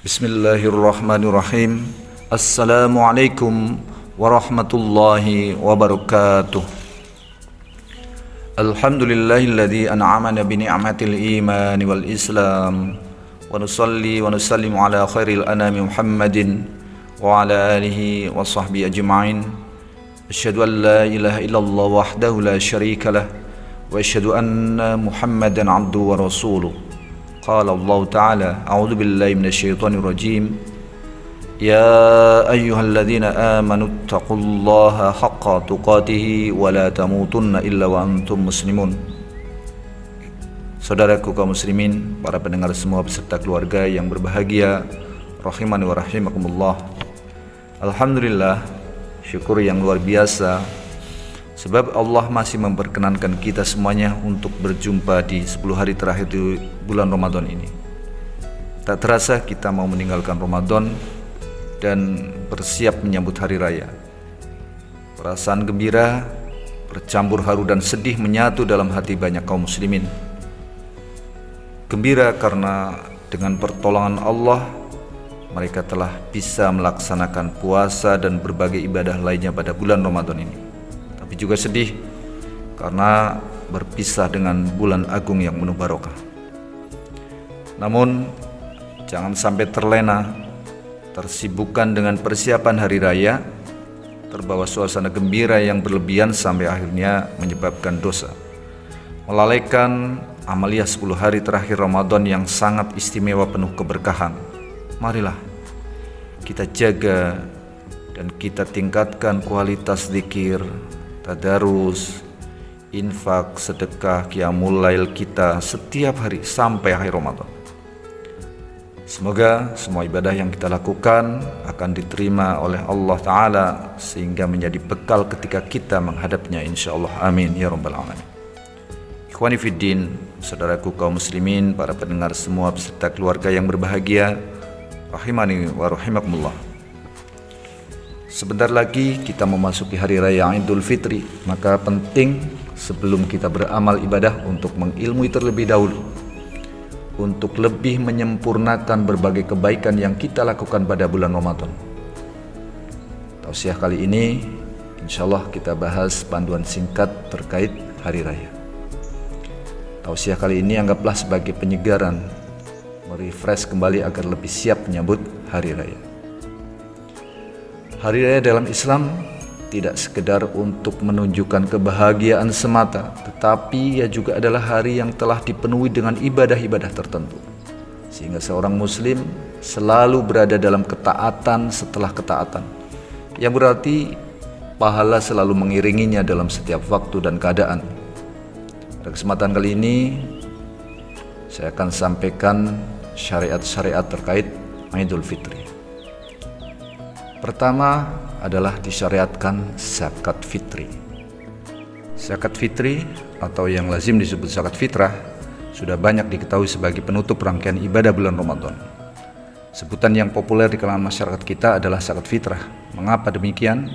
Bismillahirrahmanirrahim. Assalamualaikum warahmatullahi wabarakatuh. Alhamdulillahilladzi an'amana bi ni'matil iman wal islam. Wa nusalli wa nusallimu ala khairil anami Muhammadin wa ala alihi wa sahbihi ajma'in. Asyhadu an la ilaha illallah wahdahu la syarika lah wa asyhadu anna Muhammadan 'abduhu wa rasuluh. Qala Allah Ta'ala, a'udzu billahi minasyaitonir rajim. Ya ayyuhalladzina amanu taqullaha haqqa tuqatih wa la tamutunna illa wa antum muslimun. Saudaraku kaum muslimin, para pendengar semua beserta keluarga yang berbahagia, rahimani wa rahimakumullah. Alhamdulillah, syukur yang luar biasa sebab Allah masih memperkenankan kita semuanya untuk berjumpa di 10 hari terakhir di bulan Ramadan ini. Tak terasa kita mau meninggalkan Ramadan dan bersiap menyambut hari raya. Perasaan gembira, bercampur haru dan sedih menyatu dalam hati banyak kaum muslimin. Gembira karena dengan pertolongan Allah mereka telah bisa melaksanakan puasa dan berbagai ibadah lainnya pada bulan Ramadan ini. Tapi juga sedih karena berpisah dengan bulan agung yang penuh barokah. Namun jangan sampai terlena, tersibukkan dengan persiapan hari raya, terbawa suasana gembira yang berlebihan sampai akhirnya menyebabkan dosa, melalaikan amaliyah 10 hari terakhir Ramadan yang sangat istimewa penuh keberkahan. Marilah kita jaga dan kita tingkatkan kualitas zikir, tadarus, infak, sedekah, qiyamul lail kita setiap hari sampai akhir Ramadan. Semoga semua ibadah yang kita lakukan akan diterima oleh Allah Ta'ala sehingga menjadi bekal ketika kita menghadapnya, insyaallah. Amin ya rabbal alamin. Ikhwani fiddin, saudaraku kaum muslimin, para pendengar semua beserta keluarga yang berbahagia, rahimani wa rahimakumullah. Sebentar lagi kita memasuki hari raya Idul Fitri, maka penting sebelum kita beramal ibadah untuk mengilmui terlebih dahulu, untuk lebih menyempurnakan berbagai kebaikan yang kita lakukan pada bulan Ramadan. Tausiah kali ini insyaallah kita bahas panduan singkat terkait hari raya. Tausiah kali ini anggaplah sebagai penyegaran, merefresh kembali agar lebih siap menyambut hari raya. Hari raya dalam Islam tidak sekedar untuk menunjukkan kebahagiaan semata, tetapi ia juga adalah hari yang telah dipenuhi dengan ibadah-ibadah tertentu, sehingga seorang muslim selalu berada dalam ketaatan setelah ketaatan, yang berarti pahala selalu mengiringinya dalam setiap waktu dan keadaan. Pada kesempatan kali ini saya akan sampaikan syariat-syariat terkait Idul Fitri. Pertama adalah disyariatkan zakat fitri. Zakat fitri atau yang lazim disebut zakat fitrah sudah banyak diketahui sebagai penutup rangkaian ibadah bulan Ramadan. Sebutan yang populer di kalangan masyarakat kita adalah zakat fitrah. Mengapa demikian?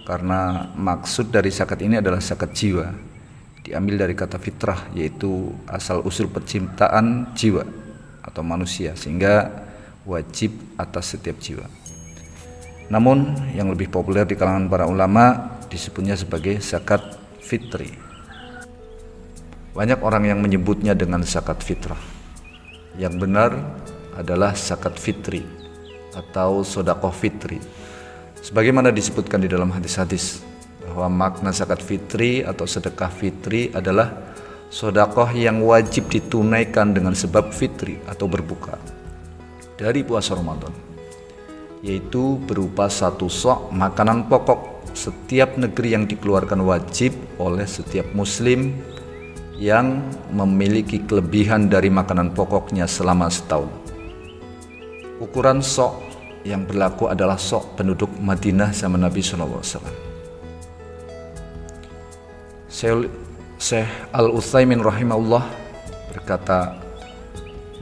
Karena maksud dari zakat ini adalah zakat jiwa. Diambil dari kata fitrah, yaitu asal usul penciptaan jiwa atau manusia, sehingga wajib atas setiap jiwa. Namun yang lebih populer di kalangan para ulama disebutnya sebagai zakat fitri. Banyak orang yang menyebutnya dengan zakat fitrah. Yang benar adalah zakat fitri atau sedekah fitri. Sebagaimana disebutkan di dalam hadis-hadis bahwa makna zakat fitri atau sedekah fitri adalah sedekah yang wajib ditunaikan dengan sebab fitri atau berbuka dari puasa Ramadan, yaitu berupa 1 sok makanan pokok setiap negeri yang dikeluarkan wajib oleh setiap muslim yang memiliki kelebihan dari makanan pokoknya selama setahun. Ukuran sok yang berlaku adalah sok penduduk Madinah zaman Nabi SAW. Syekh Al-Utsaimin rahimahullah berkata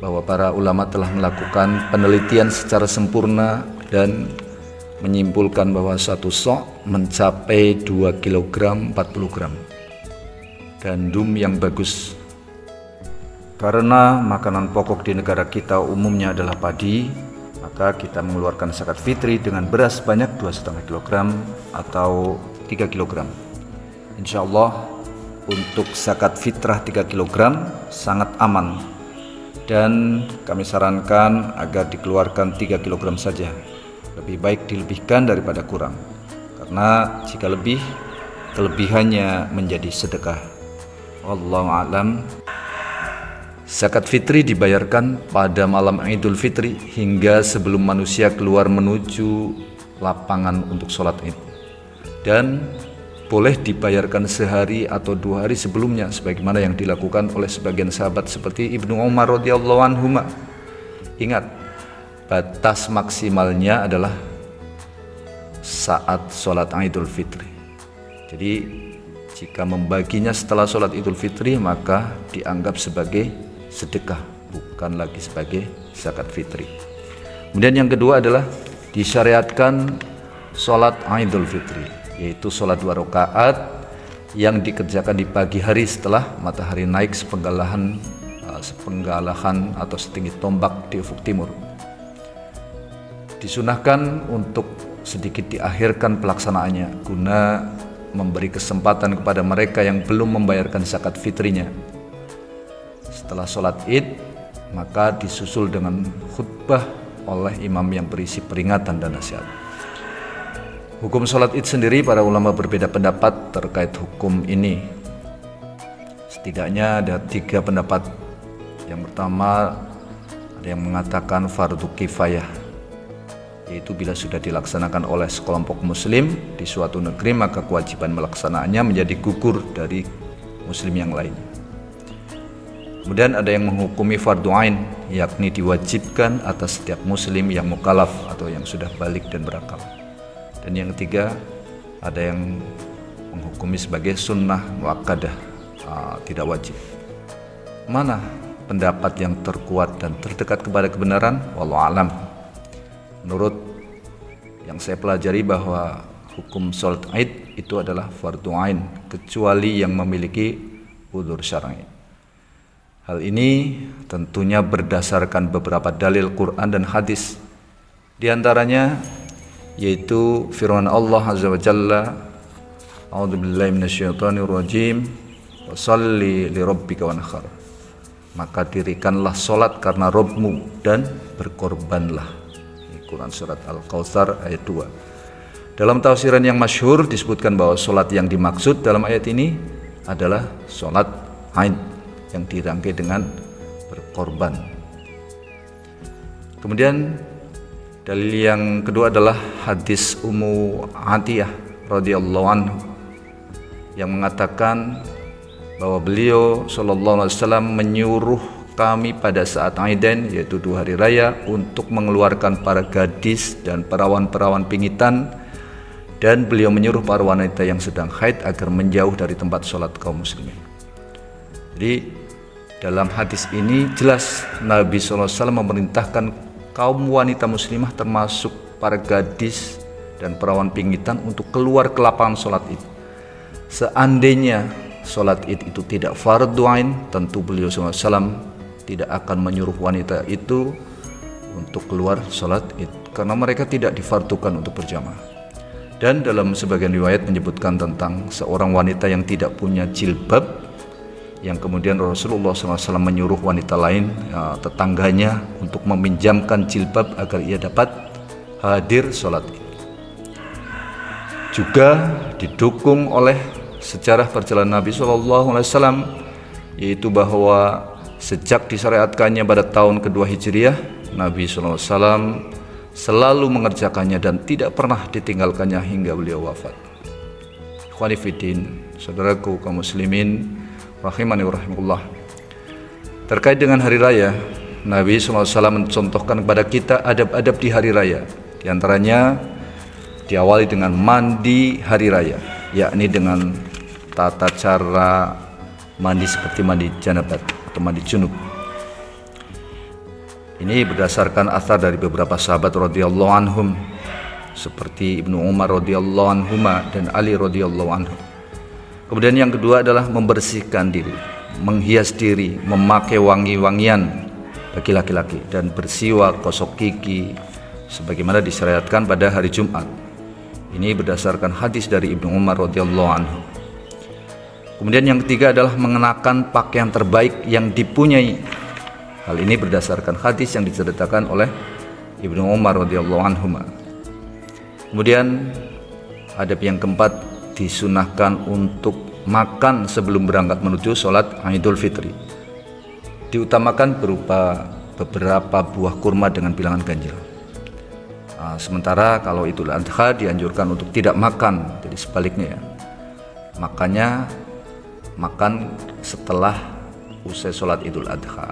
bahwa para ulama telah melakukan penelitian secara sempurna dan menyimpulkan bahwa 1 sok mencapai 2 kg 40 gram gandum yang bagus. Karena makanan pokok di negara kita umumnya adalah padi, maka kita mengeluarkan zakat fitri dengan beras sebanyak 2,5 kg atau 3 kg. Insya Allah untuk zakat fitrah 3 kg sangat aman, dan kami sarankan agar dikeluarkan 3 kg saja. Lebih baik dilebihkan daripada kurang, karena jika lebih, kelebihannya menjadi sedekah. Wallahu a'lam. Zakat fitri dibayarkan pada malam Idul Fitri hingga sebelum manusia keluar menuju lapangan untuk sholat Id, dan boleh dibayarkan sehari atau 2 hari sebelumnya sebagaimana yang dilakukan oleh sebagian sahabat seperti Ibnu Umar radhiyallahu anhu. Ingat, batas maksimalnya adalah saat sholat Idul Fitri. Jadi jika membaginya setelah sholat Idul Fitri maka dianggap sebagai sedekah, bukan lagi sebagai zakat fitri. Kemudian yang kedua adalah disyariatkan sholat Idul Fitri, yaitu sholat 2 rakaat yang dikerjakan di pagi hari setelah matahari naik sepenggalahan atau setinggi tombak di ufuk timur. Disunahkan untuk sedikit diakhirkan pelaksanaannya guna memberi kesempatan kepada mereka yang belum membayarkan zakat fitrinya. Setelah sholat Id maka disusul dengan khutbah oleh imam yang berisi peringatan dan nasihat. Hukum sholat Id sendiri, para ulama berbeda pendapat terkait hukum ini. Setidaknya ada 3 pendapat. Yang pertama, ada yang mengatakan fardu kifayah, yaitu bila sudah dilaksanakan oleh sekelompok muslim di suatu negeri maka kewajiban melaksanakannya menjadi gugur dari muslim yang lain. Kemudian ada yang menghukumi fardu ain, yakni diwajibkan atas setiap muslim yang mukallaf atau yang sudah balik dan berakal. Dan yang ketiga, ada yang menghukumi sebagai sunnah muakkadah, tidak wajib. Mana pendapat yang terkuat dan terdekat kepada kebenaran? Wallahu a'lam. Menurut yang saya pelajari bahwa hukum sholat Id itu adalah fardu ain kecuali yang memiliki udzur syar'i. Hal ini tentunya berdasarkan beberapa dalil Quran dan hadis. Di antaranya yaitu firman Allah Azza wa Jalla, A'udzubillahi minasyaitonir rajim, wa sholli lirabbika wanhar. Maka dirikanlah salat karena Rabbmu dan berkorbanlah. Quran surat Al-Kautsar ayat 2. Dalam tafsiran yang masyhur disebutkan bahwa salat yang dimaksud dalam ayat ini adalah salat Ain yang dirangkai dengan berkorban. Kemudian dalil yang kedua adalah hadis Ummu Atiyah radhiyallahu anhu yang mengatakan bahwa beliau sallallahu alaihi wasallam menyuruh kami pada saat Aidain, yaitu 2 hari raya, untuk mengeluarkan para gadis dan perawan-perawan pingitan, dan beliau menyuruh para wanita yang sedang haid agar menjauh dari tempat sholat kaum muslimin. Jadi dalam hadis ini jelas Nabi SAW memerintahkan kaum wanita muslimah termasuk para gadis dan perawan pingitan untuk keluar ke lapangan sholat Id. Seandainya sholat Id itu tidak fardu ain, tentu beliau SAW tidak akan menyuruh wanita itu untuk keluar sholat Id, karena mereka tidak difardukan untuk berjamaah. Dan dalam sebagian riwayat menyebutkan tentang seorang wanita yang tidak punya jilbab, yang kemudian Rasulullah SAW menyuruh wanita lain, tetangganya, untuk meminjamkan jilbab agar ia dapat hadir sholat Id. Juga didukung oleh sejarah perjalanan Nabi SAW, yaitu bahwa sejak disyariatkannya pada tahun kedua Hijriah, Nabi SAW selalu mengerjakannya dan tidak pernah ditinggalkannya hingga beliau wafat. Ikhwani fiddin, saudaraku kaum muslimin rahimani wa rahimakumullah. Terkait dengan hari raya, Nabi SAW mencontohkan kepada kita adab-adab di hari raya. Di antaranya diawali dengan mandi hari raya, yakni dengan tata cara mandi seperti mandi janabat atau mandi junub. Ini berdasarkan athar dari beberapa sahabat radhiyallahu anhum seperti Ibnu Umar radhiyallahu anhuma dan Ali radhiyallahu anhu. Kemudian yang kedua adalah membersihkan diri, menghias diri, memakai wangi-wangian bagi laki-laki, dan bersiwak, gosok gigi, sebagaimana disyariatkan pada hari Jumat. Ini berdasarkan hadis dari Ibnu Umar radhiyallahu anhu. Kemudian yang ketiga adalah mengenakan pakaian terbaik yang dipunyai. Hal ini berdasarkan hadis yang diceritakan oleh Ibnu Umar radhiyallahu anhu. Kemudian adab yang keempat, disunahkan untuk makan sebelum berangkat menuju sholat Idul Fitri. Diutamakan berupa beberapa buah kurma dengan bilangan ganjil. Sementara kalau Idul Adha dianjurkan untuk tidak makan, jadi sebaliknya ya. Makan setelah usai sholat Idul Adha.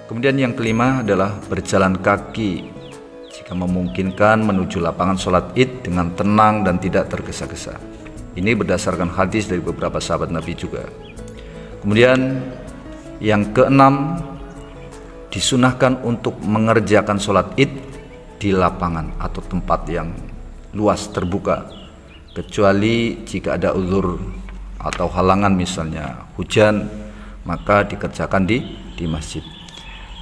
Kemudian yang kelima adalah berjalan kaki jika memungkinkan menuju lapangan sholat Id dengan tenang dan tidak tergesa-gesa. Ini berdasarkan hadis dari beberapa sahabat Nabi juga. Kemudian yang keenam, disunahkan untuk mengerjakan sholat Id di lapangan atau tempat yang luas terbuka, kecuali jika ada uzur atau halangan, misalnya hujan, maka dikerjakan di masjid.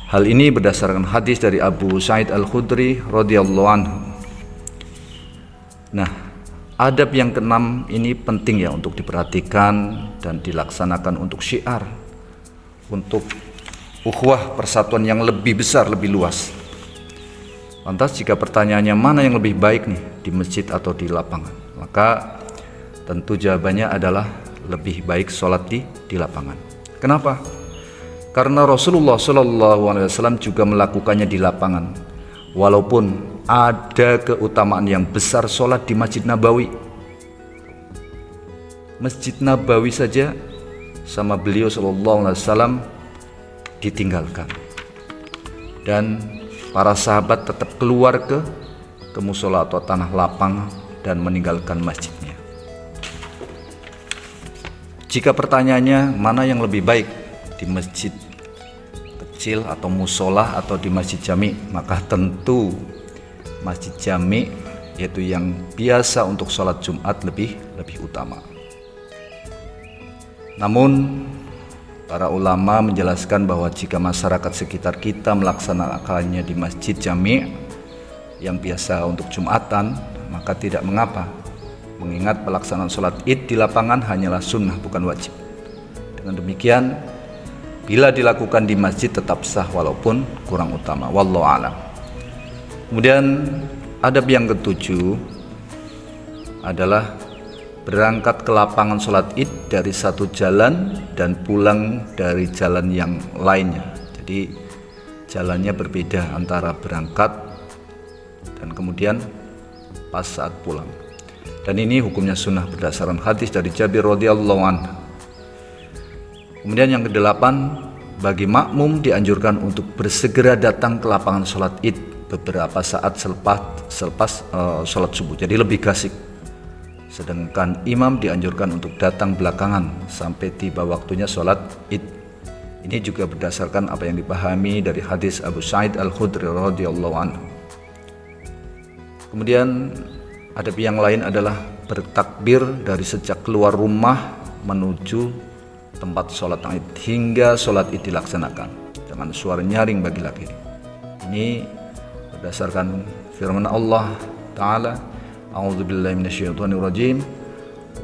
Hal ini berdasarkan hadis dari Abu Sa'id Al-Khudri radhiyallahu anhu. Nah, adab yang keenam ini penting ya untuk diperhatikan dan dilaksanakan untuk syiar, untuk ukhuwah persatuan yang lebih besar, lebih luas. Lantas jika pertanyaannya mana yang lebih baik nih, di masjid atau di lapangan, maka tentu jawabannya adalah lebih baik sholat di lapangan. Kenapa? Karena Rasulullah SAW juga melakukannya di lapangan. Walaupun ada keutamaan yang besar sholat di Masjid Nabawi. Masjid Nabawi saja sama beliau SAW ditinggalkan. Dan para sahabat tetap keluar ke musola atau tanah lapang dan meninggalkan masjidnya. Jika pertanyaannya mana yang lebih baik, di masjid kecil atau musola atau di masjid jami, maka tentu masjid jami, yaitu yang biasa untuk sholat Jumat, lebih utama. Namun para ulama menjelaskan bahwa jika masyarakat sekitar kita melaksanakannya di masjid jami yang biasa untuk Jumatan, maka tidak mengapa, mengingat pelaksanaan sholat Id di lapangan hanyalah sunnah, bukan wajib. Dengan demikian, bila dilakukan di masjid tetap sah walaupun kurang utama. Wallahu a'lam. Kemudian adab yang ketujuh adalah berangkat ke lapangan sholat Id dari satu jalan dan pulang dari jalan yang lainnya. Jadi jalannya berbeda antara berangkat dan kemudian pas saat pulang. Dan ini hukumnya sunnah berdasarkan hadis dari Jabir radhiyallahu anhu. Kemudian yang kedelapan, bagi makmum dianjurkan untuk bersegera datang ke lapangan sholat Id beberapa saat selepas sholat subuh. Jadi lebih gasik. Sedangkan imam dianjurkan untuk datang belakangan sampai tiba waktunya sholat Id. Ini juga berdasarkan apa yang dipahami dari hadis Abu Sa'id Al-Khudri radhiyallahu anhu. Kemudian adab yang lain adalah bertakbir dari sejak keluar rumah menuju tempat sholat Id hingga sholat Id dilaksanakan dengan suara nyaring bagi laki. Ini berdasarkan firman Allah Ta'ala, A'udzubillahi minasyaitonirrajim,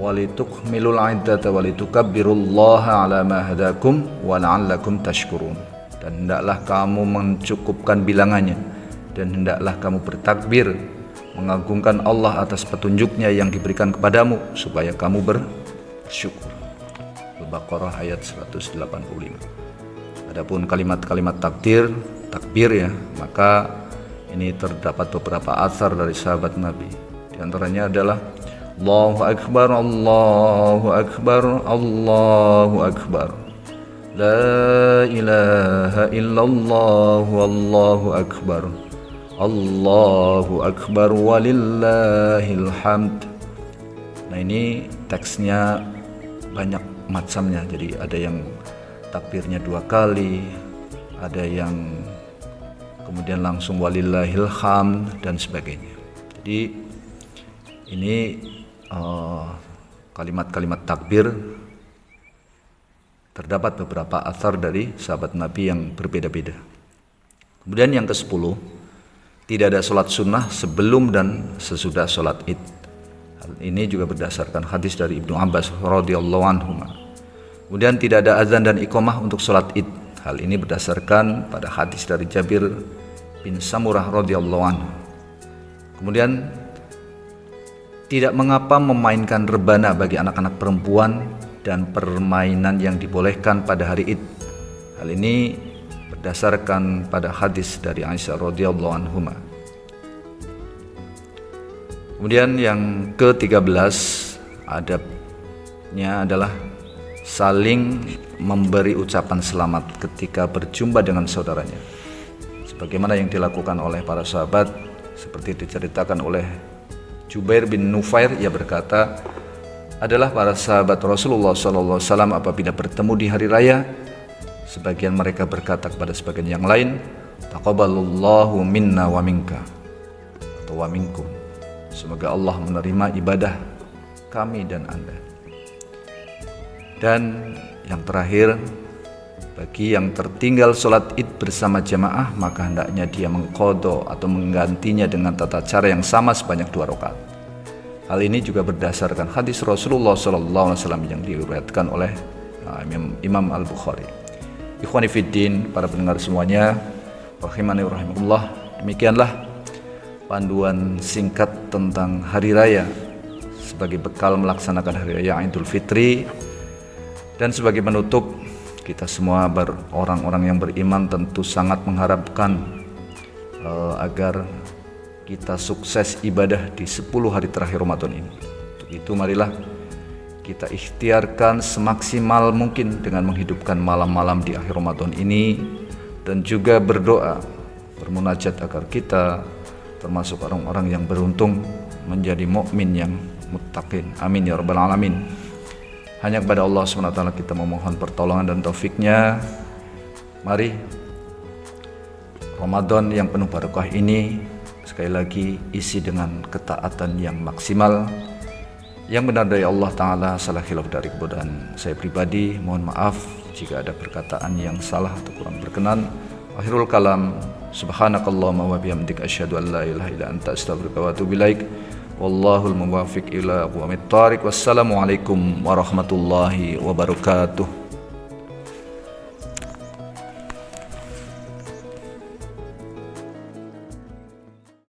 walitukmilul iddata walitukabbirullaha ala ma hadakum wa la'allakum tashkurun. Dan hendaklah kamu mencukupkan bilangannya, dan hendaklah kamu bertakbir mengagungkan Allah atas petunjuknya yang diberikan kepadamu supaya kamu bersyukur. Al-Baqarah ayat 185. Adapun kalimat-kalimat takbir ya, maka ini terdapat beberapa atsar dari sahabat Nabi. Di antaranya adalah Allahu Akbar, Allahu Akbar, Allahu Akbar, La ilaha illallah, Allahu Akbar, Allahu Akbar, walillahil hamd. Nah, ini teksnya banyak macamnya. Jadi ada yang takbirnya 2 kali, ada yang kemudian langsung walillahil hamd dan sebagainya. Jadi ini kalimat-kalimat takbir terdapat beberapa atsar dari sahabat Nabi yang berbeda-beda. Kemudian yang ke-10, Tidak ada sholat sunnah sebelum dan sesudah sholat id. Hal ini juga berdasarkan hadis dari Ibnu Abbas radhiyallahu anhu. Kemudian tidak ada azan dan iqamah untuk sholat id. Hal ini berdasarkan pada hadis dari Jabir bin Samurah radhiyallahu anhu. Kemudian tidak mengapa memainkan rebana bagi anak-anak perempuan dan permainan yang dibolehkan pada hari id. Hal ini berdasarkan pada hadis dari Aisyah radhiyallahu anhuma. Kemudian yang ke-13 adabnya adalah saling memberi ucapan selamat ketika berjumpa dengan saudaranya, sebagaimana yang dilakukan oleh para sahabat, seperti diceritakan oleh Jubair bin Nufair. Ia berkata, adalah para sahabat Rasulullah SAW apabila bertemu di hari raya, sebagian mereka berkata kepada sebagian yang lain, taqabbalallahu minna wa minka, atau wa minkum, semoga Allah menerima ibadah kami dan Anda. Dan yang terakhir, bagi yang tertinggal sholat id bersama jamaah, maka hendaknya dia mengqadha atau menggantinya dengan tata cara yang sama sebanyak 2 rakaat. Hal ini juga berdasarkan hadis Rasulullah SAW yang diriwayatkan oleh Imam Al-Bukhari. Ikhwani fiddin, para pendengar semuanya, rahimani rahimakumullah, demikianlah panduan singkat tentang hari raya sebagai bekal melaksanakan hari raya Idul Fitri. Dan sebagai penutup, kita semua orang-orang yang beriman tentu sangat mengharapkan agar kita sukses ibadah di 10 hari terakhir Ramadan ini. Untuk itu marilah kita ikhtiarkan semaksimal mungkin dengan menghidupkan malam-malam di akhir Ramadan ini, dan juga berdoa, bermunajat agar kita termasuk orang-orang yang beruntung menjadi mukmin yang muttaqin. Amin ya rabbal alamin. Hanya kepada Allah SWT kita memohon pertolongan dan taufiknya. Mari Ramadan yang penuh barokah ini sekali lagi isi dengan ketaatan yang maksimal. Yang benar dari Allah Ta'ala, salah khilaf dari kebodohan saya pribadi. Mohon maaf jika ada perkataan yang salah atau kurang berkenan. Akhirul kalam, subhanakallahumma wa bihamdika asyhadu an la ilaha illa anta astaghfiruka wa atubu ilaik. Wallahul muwaffiq ila aqwamit thariq. Wassalamualaikum warahmatullahi wabarakatuh.